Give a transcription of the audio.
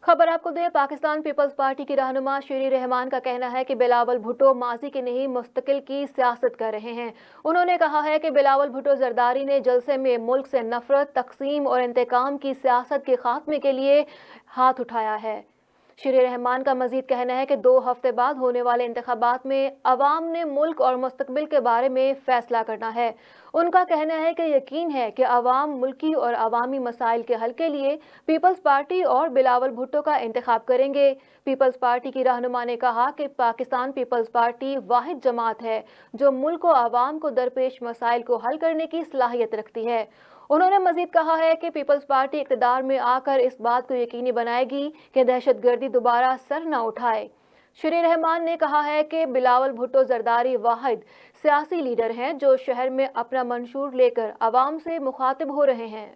खबर आपको दें, पाकिस्तान पीपल्स पार्टी की रहनुमा शेरी रहमान का कहना है कि बिलावल भुट्टो माजी की नहीं मुस्तकिल की सियासत कर रहे हैं। उन्होंने कहा है कि बिलावल भुट्टो जरदारी ने जलसे में मुल्क से नफरत, तकसीम और इंतकाम की सियासत के खात्मे के लिए हाथ उठाया है। शेरी रहमान का मजीद कहना है कि 2 हफ्ते बाद होने वाले इंतखाबात में अवाम ने मुल्क और मुस्तकबिल के बारे में फैसला करना है। उनका कहना है कि यकीन है कि अवाम मुल्की और अवामी मसाइल के हल के लिए पीपल्स पार्टी और बिलावल भुट्टो का इंतखाब करेंगे। पीपल्स पार्टी की रहनुमा ने कहा कि पाकिस्तान पीपल्स पार्टी वाहिद जमात है जो मुल्क और अवाम को दरपेश मसाइल को हल करने की सलाहियत रखती है। उन्होंने मजीद कहा है कि पीपल्स पार्टी इक़्तिदार में आकर इस बात को यकीनी बनाएगी कि दहशतगर्दी दोबारा सर न उठाए। शेरी रहमान ने कहा है कि बिलावल भुट्टो जरदारी वाहिद सियासी लीडर हैं जो शहर में अपना मंशूर लेकर अवाम से मुखातिब हो रहे हैं।